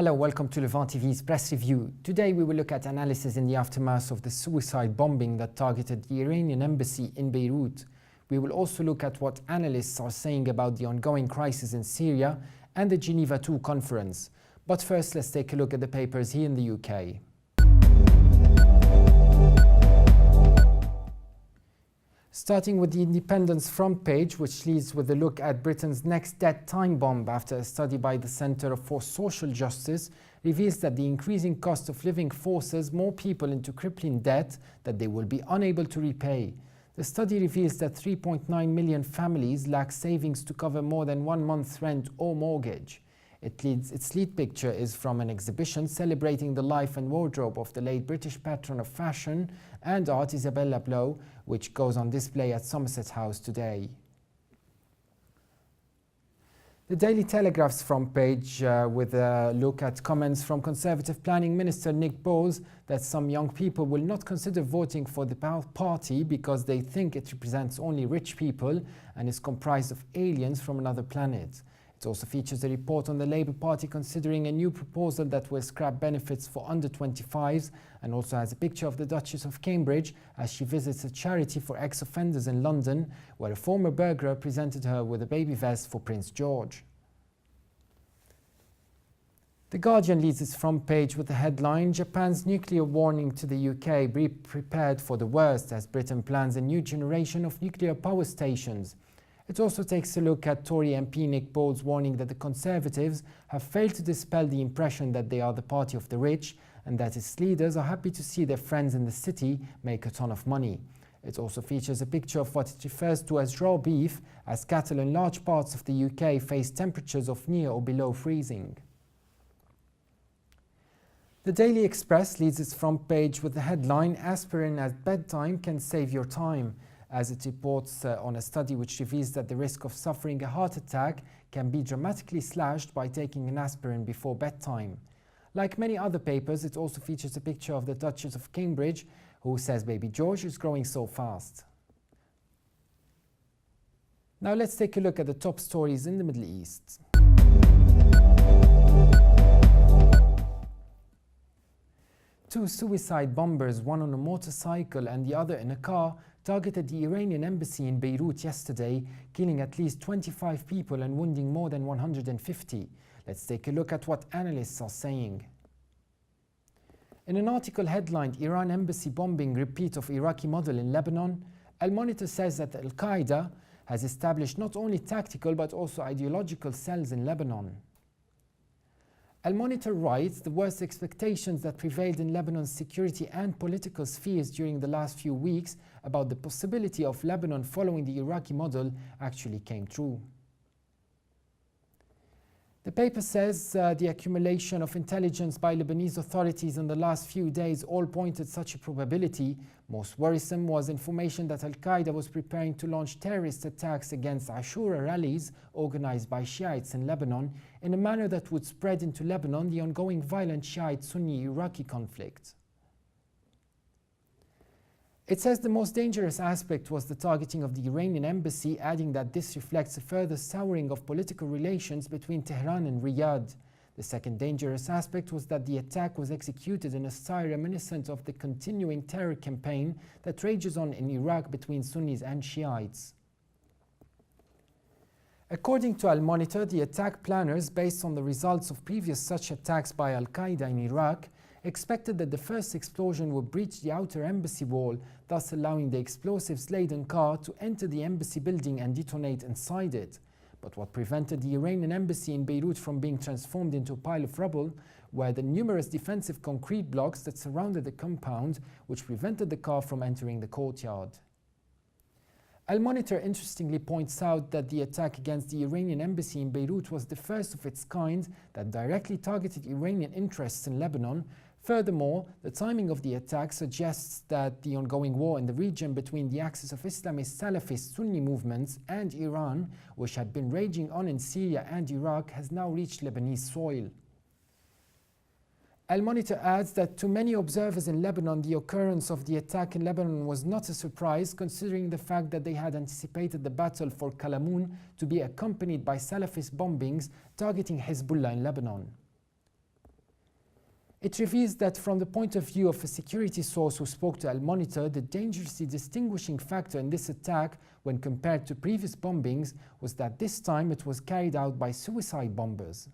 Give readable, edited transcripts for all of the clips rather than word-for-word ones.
Hello, welcome to Levant TV's Press Review. Today we will look at analysis in the aftermath of the suicide bombing that targeted the Iranian embassy in Beirut. We will also look at what analysts are saying about the ongoing crisis in Syria and the Geneva II conference. But first, let's take a look at the papers here in the UK. Starting with the Independent's front page, which leads with a look at Britain's next dead time bomb after a study by the Centre for Social Justice reveals that the increasing cost of living forces more people into crippling debt that they will be unable to repay. The study reveals that 3.9 million families lack savings to cover more than 1 month's rent or mortgage. Its lead picture is from an exhibition celebrating the life and wardrobe of the late British patron of fashion and art Isabella Blow, which goes on display at Somerset House today. The Daily Telegraph's front page with a look at comments from Conservative Planning Minister Nick Boles that some young people will not consider voting for the party because they think it represents only rich people and is comprised of aliens from another planet. It also features a report on the Labour Party considering a new proposal that will scrap benefits for under 25s, and also has a picture of the Duchess of Cambridge as she visits a charity for ex-offenders in London, where a former burglar presented her with a baby vest for Prince George. The Guardian leads its front page with the headline, Japan's nuclear warning to the UK, be prepared for the worst as Britain plans a new generation of nuclear power stations. It also takes a look at Tory MP Nick Boles' warning that the Conservatives have failed to dispel the impression that they are the party of the rich and that its leaders are happy to see their friends in the city make a ton of money. It also features a picture of what it refers to as raw beef, as cattle in large parts of the UK face temperatures of near or below freezing. The Daily Express leads its front page with the headline, Aspirin at bedtime can save your time, as it reports on a study which reveals that the risk of suffering a heart attack can be dramatically slashed by taking an aspirin before bedtime. Like many other papers, it also features a picture of the Duchess of Cambridge, who says baby George is growing so fast. Now let's take a look at the top stories in the Middle East. Two suicide bombers, one on a motorcycle and the other in a car, targeted the Iranian embassy in Beirut yesterday, killing at least 25 people and wounding more than 150. Let's take a look at what analysts are saying. In an article headlined Iran embassy bombing repeat of Iraqi model in Lebanon, Al Monitor says that Al-Qaeda has established not only tactical but also ideological cells in Lebanon. Al Monitor writes the worst expectations that prevailed in Lebanon's security and political spheres during the last few weeks about the possibility of Lebanon following the Iraqi model actually came true. The paper says the accumulation of intelligence by Lebanese authorities in the last few days all pointed such a probability. Most worrisome was information that Al-Qaeda was preparing to launch terrorist attacks against Ashura rallies organized by Shiites in Lebanon in a manner that would spread into Lebanon the ongoing violent Shiite-Sunni Iraqi conflict. It says the most dangerous aspect was the targeting of the Iranian embassy, adding that this reflects a further souring of political relations between Tehran and Riyadh. The second dangerous aspect was that the attack was executed in a style reminiscent of the continuing terror campaign that rages on in Iraq between Sunnis and Shiites. According to Al Monitor, the attack planners, based on the results of previous such attacks by Al-Qaeda in Iraq, expected that the first explosion would breach the outer embassy wall, thus allowing the explosives-laden car to enter the embassy building and detonate inside it. But what prevented the Iranian embassy in Beirut from being transformed into a pile of rubble were the numerous defensive concrete blocks that surrounded the compound, which prevented the car from entering the courtyard. Al Monitor interestingly points out that the attack against the Iranian embassy in Beirut was the first of its kind that directly targeted Iranian interests in Lebanon. Furthermore, the timing of the attack suggests that the ongoing war in the region between the axis of Islamist Salafist Sunni movements and Iran, which had been raging on in Syria and Iraq, has now reached Lebanese soil. Al Monitor adds that to many observers in Lebanon, the occurrence of the attack in Lebanon was not a surprise, considering the fact that they had anticipated the battle for Kalamoun to be accompanied by Salafist bombings targeting Hezbollah in Lebanon. It reveals that from the point of view of a security source who spoke to Al Monitor, the dangerously distinguishing factor in this attack when compared to previous bombings was that this time it was carried out by suicide bombers.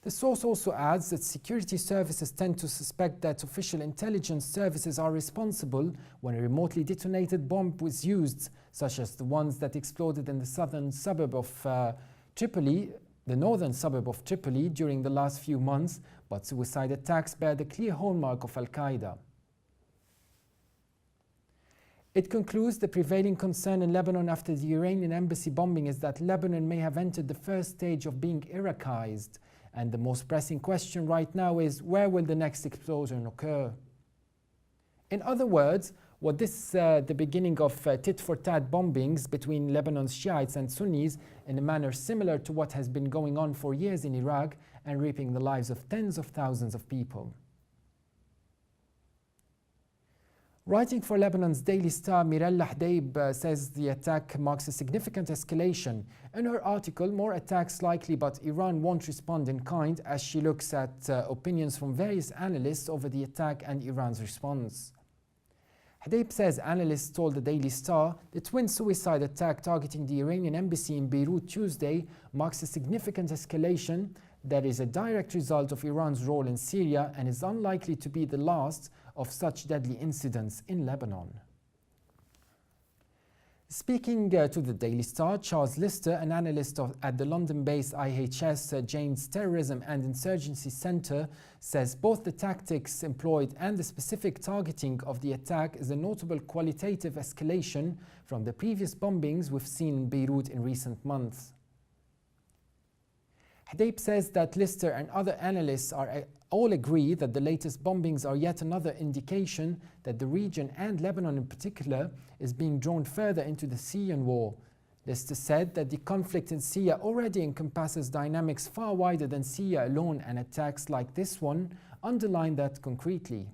The source also adds that security services tend to suspect that official intelligence services are responsible when a remotely detonated bomb was used, such as the ones that exploded in the southern suburb of Tripoli, the northern suburb of Tripoli during the last few months, but suicide attacks bear the clear hallmark of Al-Qaeda. It concludes the prevailing concern in Lebanon after the Iranian embassy bombing is that Lebanon may have entered the first stage of being Iraqized, and the most pressing question right now is where will the next explosion occur? In other words, what this the beginning of tit-for-tat bombings between Lebanon's Shiites and Sunnis in a manner similar to what has been going on for years in Iraq and reaping the lives of tens of thousands of people. Writing for Lebanon's Daily Star, Mirella Hdeib says the attack marks a significant escalation. In her article, more attacks likely, but Iran won't respond in kind, as she looks at opinions from various analysts over the attack and Iran's response. Hdeib says analysts told the Daily Star the twin suicide attack targeting the Iranian embassy in Beirut Tuesday marks a significant escalation that is a direct result of Iran's role in Syria and is unlikely to be the last of such deadly incidents in Lebanon. Speaking to the Daily Star, Charles Lister, an analyst at the London-based IHS Jane's Terrorism and Insurgency Centre, says both the tactics employed and the specific targeting of the attack is a notable qualitative escalation from the previous bombings we've seen in Beirut in recent months. Hdeib says that Lister and other analysts all agree that the latest bombings are yet another indication that the region, and Lebanon in particular, is being drawn further into the Syrian war. Lister said that the conflict in Syria already encompasses dynamics far wider than Syria alone, and attacks like this one underline that concretely.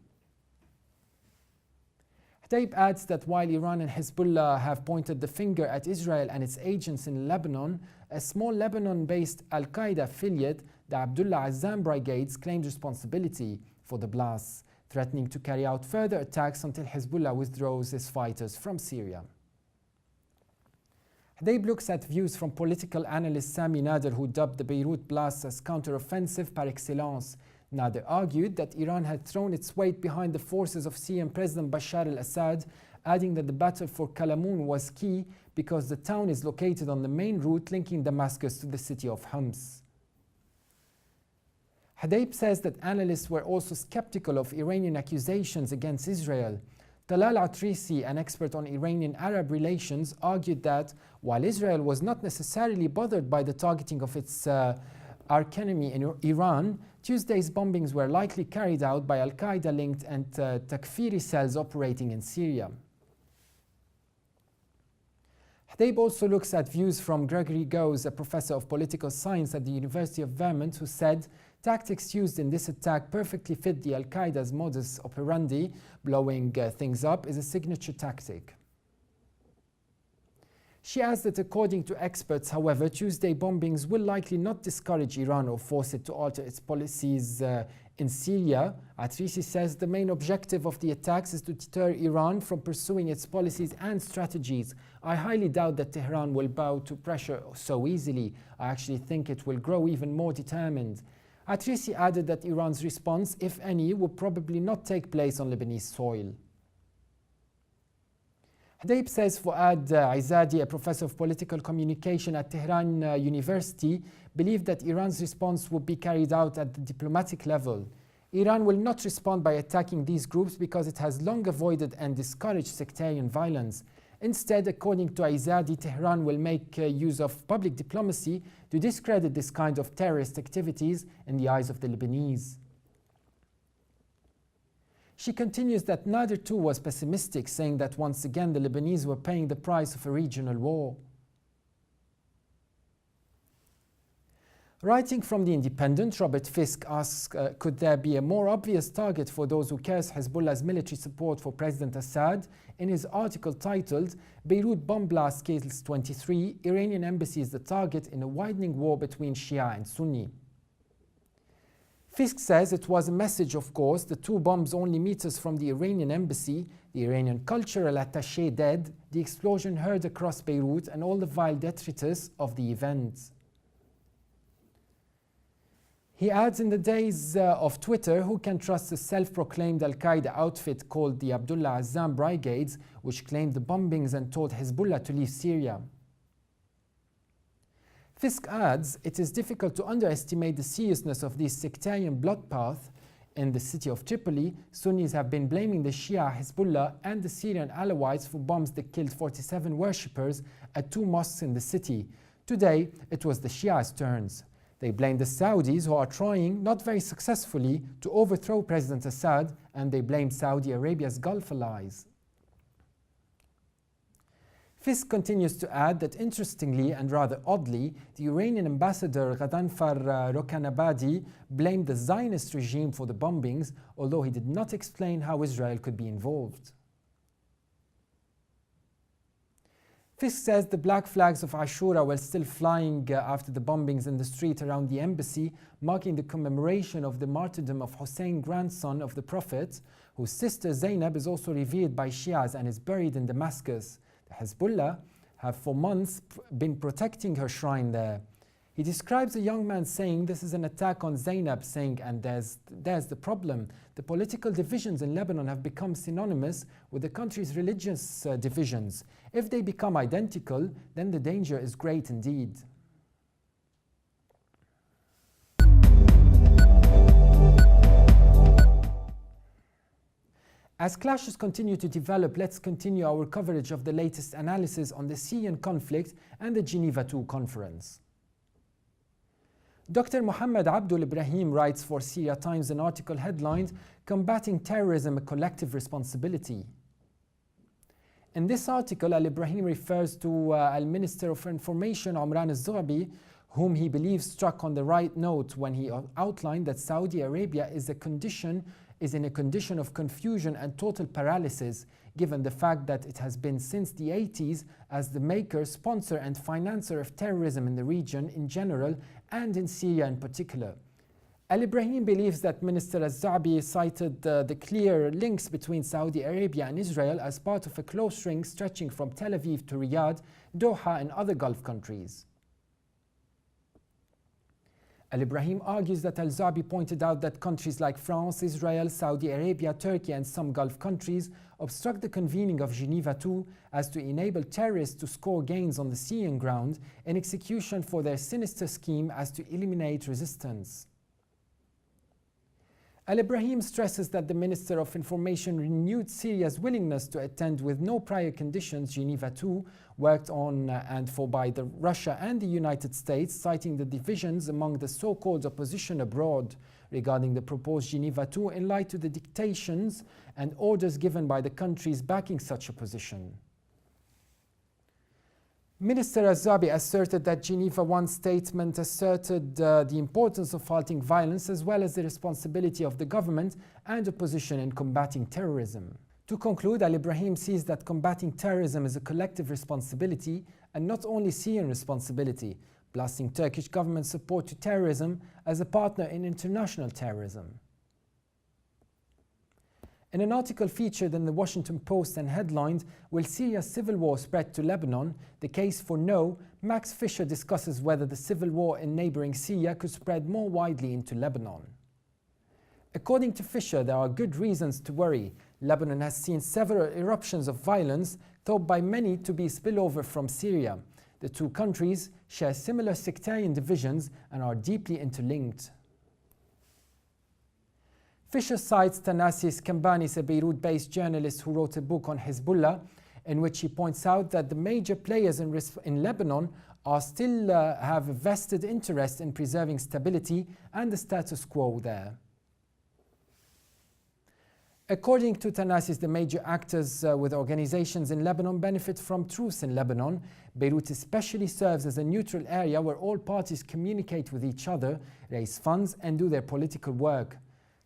Hdeib adds that while Iran and Hezbollah have pointed the finger at Israel and its agents in Lebanon, a small Lebanon-based Al-Qaeda affiliate, the Abdullah Azzam Brigades, claimed responsibility for the blasts, threatening to carry out further attacks until Hezbollah withdraws its fighters from Syria. Hdeib looks at views from political analyst Sami Nader, who dubbed the Beirut blasts as counter-offensive par excellence. Nader argued that Iran had thrown its weight behind the forces of Syrian President Bashar al-Assad, adding that the battle for Kalamoun was key because the town is located on the main route linking Damascus to the city of Homs. Hdeib says that analysts were also skeptical of Iranian accusations against Israel. Talal Atrisi, an expert on Iranian-Arab relations, argued that while Israel was not necessarily bothered by the targeting of its archenemy in Iran, Tuesday's bombings were likely carried out by Al-Qaeda-linked and Takfiri cells operating in Syria. Hdeib also looks at views from Gregory Gause, a professor of political science at the University of Vermont, who said tactics used in this attack perfectly fit the Al-Qaeda's modus operandi. Blowing things up is a signature tactic. She adds that according to experts, however, Tuesday bombings will likely not discourage Iran or force it to alter its policies in Syria. Atrisi says the main objective of the attacks is to deter Iran from pursuing its policies and strategies. I highly doubt that Tehran will bow to pressure so easily. I actually think it will grow even more determined. Atrisi added that Iran's response, if any, would probably not take place on Lebanese soil. Hdeib says Fuad Izadi, a professor of political communication at Tehran University, believed that Iran's response would be carried out at the diplomatic level. Iran will not respond by attacking these groups because it has long avoided and discouraged sectarian violence. Instead, according to Izadi, Tehran will make use of public diplomacy to discredit this kind of terrorist activities in the eyes of the Lebanese. She continues that Nader too was pessimistic, saying that once again the Lebanese were paying the price of a regional war. Writing from The Independent, Robert Fisk asks, could there be a more obvious target for those who curse Hezbollah's military support for President Assad? In his article titled, Beirut Bomb Blast Kills 23, Iranian Embassy is the target in a widening war between Shia and Sunni. Fisk says it was a message, of course, the 2 bombs only meters from the Iranian embassy, the Iranian cultural attaché dead, the explosion heard across Beirut, and all the vile detritus of the event. He adds, in the days of Twitter, who can trust the self-proclaimed Al-Qaeda outfit called the Abdullah Azzam Brigades, which claimed the bombings and told Hezbollah to leave Syria? Fisk adds, it is difficult to underestimate the seriousness of this sectarian bloodbath. In the city of Tripoli, Sunnis have been blaming the Shia Hezbollah and the Syrian Alawites for bombs that killed 47 worshippers at 2 mosques in the city. Today, it was the Shia's turns. They blame the Saudis, who are trying, not very successfully, to overthrow President Assad, and they blame Saudi Arabia's Gulf allies. Fisk continues to add that, interestingly and rather oddly, the Iranian ambassador Ghadhanfar Rokanabadi blamed the Zionist regime for the bombings, although he did not explain how Israel could be involved. Fisk says the black flags of Ashura were still flying after the bombings in the street around the embassy, marking the commemoration of the martyrdom of Hussein, grandson of the Prophet, whose sister Zainab is also revered by Shias and is buried in Damascus. Hezbollah have for months been protecting her shrine there. He describes a young man saying this is an attack on Zainab, saying, and there's the problem. The political divisions in Lebanon have become synonymous with the country's religious divisions. If they become identical, then the danger is great indeed. As clashes continue to develop, let's continue our coverage of the latest analysis on the Syrian conflict and the Geneva II conference. Dr. Mohammed Abdul Ibrahim writes for Syria Times an article headlined, "Combating Terrorism, a Collective Responsibility." In this article, Al-Ibrahim refers to Al-Minister of Information Omran al-Zoghbi, whom he believes struck on the right note when he outlined that Saudi Arabia is in a condition of confusion and total paralysis, given the fact that it has been since the 80s as the maker, sponsor and financer of terrorism in the region in general and in Syria in particular. Al-Ibrahim believes that Minister al-Zoghbi cited the clear links between Saudi Arabia and Israel as part of a close ring stretching from Tel Aviv to Riyadh, Doha and other Gulf countries. Al-Ibrahim argues that al-Zoghbi pointed out that countries like France, Israel, Saudi Arabia, Turkey and some Gulf countries obstruct the convening of Geneva II as to enable terrorists to score gains on the Syrian ground in execution for their sinister scheme as to eliminate resistance. Al-Ibrahim stresses that the Minister of Information renewed Syria's willingness to attend with no prior conditions Geneva II, worked on and for by Russia and the United States, citing the divisions among the so-called opposition abroad regarding the proposed Geneva II in light of the dictations and orders given by the countries backing such opposition. Minister al-Zoghbi asserted that Geneva I statement asserted the importance of halting violence as well as the responsibility of the government and opposition in combating terrorism. To conclude, Al-Ibrahim sees that combating terrorism is a collective responsibility and not only Syrian responsibility, blasting Turkish government support to terrorism as a partner in international terrorism. In an article featured in the Washington Post and headlined, "Will Syria's civil war spread to Lebanon? The case for no," Max Fisher discusses whether the civil war in neighboring Syria could spread more widely into Lebanon. According to Fisher, there are good reasons to worry. Lebanon has seen several eruptions of violence, thought by many to be spillover from Syria. The two countries share similar sectarian divisions and are deeply interlinked. Fisher cites Thanasis Kambanis, a Beirut-based journalist who wrote a book on Hezbollah, in which he points out that the major players in Lebanon are still have a vested interest in preserving stability and the status quo there. According to Thanasis, the major actors with organizations in Lebanon benefit from truce in Lebanon. Beirut especially serves as a neutral area where all parties communicate with each other, raise funds and do their political work.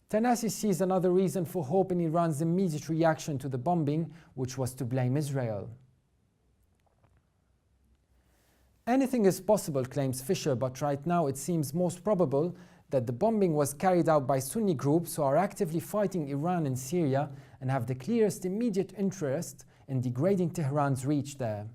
Thanasis sees another reason for hope in Iran's immediate reaction to the bombing, which was to blame Israel. Anything is possible, claims Fisher, but right now it seems most probable that the bombing was carried out by Sunni groups who are actively fighting Iran in Syria and have the clearest immediate interest in degrading Tehran's reach there.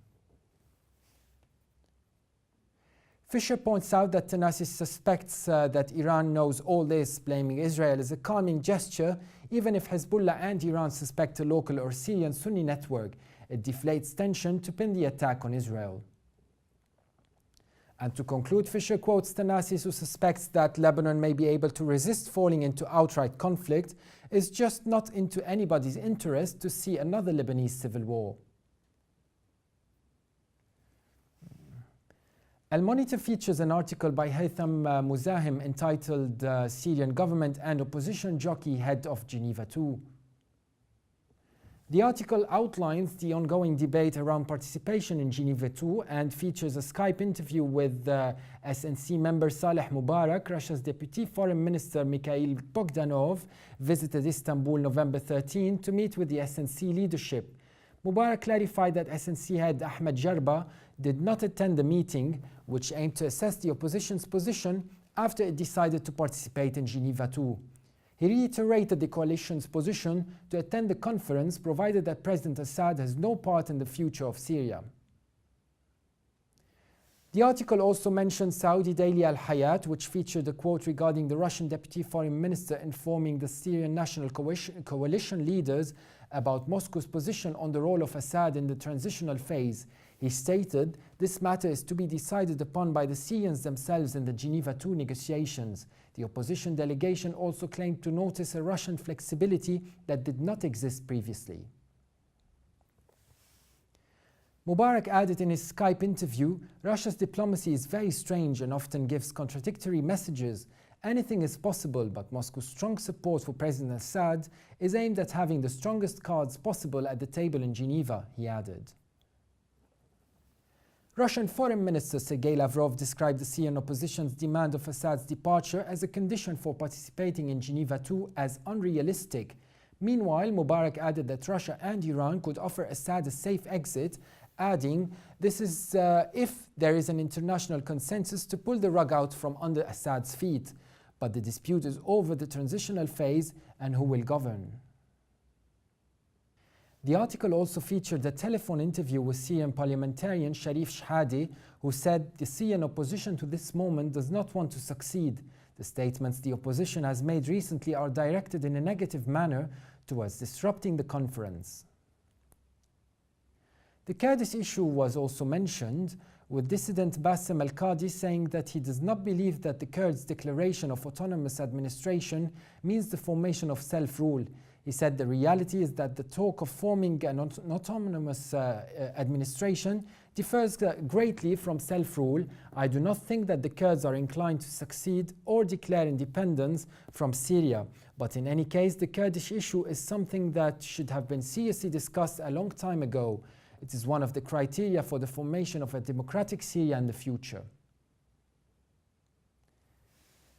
Fisher points out that Tanasis suspects that Iran knows all this, blaming Israel as a calming gesture, even if Hezbollah and Iran suspect a local or Syrian Sunni network. It deflates tension to pin the attack on Israel. And to conclude, Fisher quotes Tanasis, who suspects that Lebanon may be able to resist falling into outright conflict. It's just not into anybody's interest to see another Lebanese civil war. Al-Monitor features an article by Haytham Muzahim entitled Syrian Government and Opposition Jockey Head of Geneva II. The article outlines the ongoing debate around participation in Geneva II and features a Skype interview with SNC member Saleh Mubarak. Russia's Deputy Foreign Minister Mikhail Bogdanov visited Istanbul November 13 to meet with the SNC leadership. Mubarak clarified that SNC head Ahmed Jarba did not attend the meeting, which aimed to assess the opposition's position after it decided to participate in Geneva II. He reiterated the coalition's position to attend the conference provided that President Assad has no part in the future of Syria. The article also mentioned Saudi daily Al Hayat, which featured a quote regarding the Russian Deputy Foreign Minister informing the Syrian National Coalition leaders about Moscow's position on the role of Assad in the transitional phase. He stated, "This matter is to be decided upon by the Syrians themselves in the Geneva II negotiations." The opposition delegation also claimed to notice a Russian flexibility that did not exist previously. Mubarak added in his Skype interview, "Russia's diplomacy is very strange and often gives contradictory messages. Anything is possible, but Moscow's strong support for President Assad is aimed at having the strongest cards possible at the table in Geneva," he added. Russian Foreign Minister Sergei Lavrov described the Syrian opposition's demand of Assad's departure as a condition for participating in Geneva II as unrealistic. Meanwhile, Mubarak added that Russia and Iran could offer Assad a safe exit, adding, "This is if there is an international consensus to pull the rug out from under Assad's feet. But the dispute is over the transitional phase and who will govern." The article also featured a telephone interview with Syrian parliamentarian Sharif Shahadi, who said the Syrian opposition to this moment does not want to succeed. The statements the opposition has made recently are directed in a negative manner towards disrupting the conference. The Kurdish issue was also mentioned, with dissident Bassem al-Qadi saying that he does not believe that the Kurds' declaration of autonomous administration means the formation of self-rule. He said the reality is that the talk of forming an autonomous administration differs greatly from self-rule. "I do not think that the Kurds are inclined to succeed or declare independence from Syria. But in any case, the Kurdish issue is something that should have been seriously discussed a long time ago. It is one of the criteria for the formation of a democratic Syria in the future."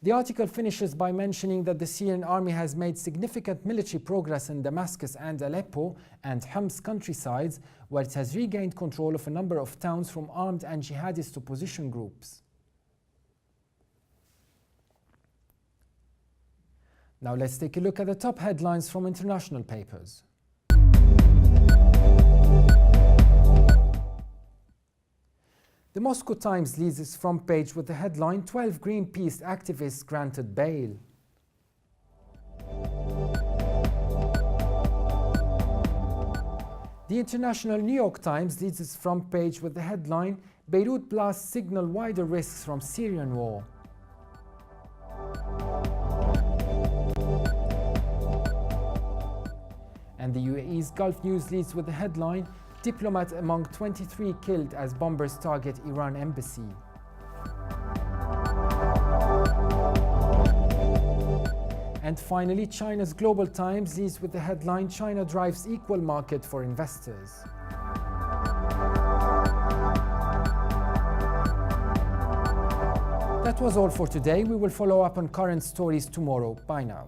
The article finishes by mentioning that the Syrian army has made significant military progress in Damascus and Aleppo and Homs countrysides, where it has regained control of a number of towns from armed and jihadist opposition groups. Now let's take a look at the top headlines from international papers. The Moscow Times leads its front page with the headline, 12 Greenpeace activists granted bail. The International New York Times leads its front page with the headline, Beirut blasts signal wider risks from Syrian war. And the UAE's Gulf News leads with the headline, Diplomat among 23 killed as bombers target Iran embassy. And finally, China's Global Times leads with the headline, China drives equal market for investors. That was all for today. We will follow up on current stories tomorrow. Bye now.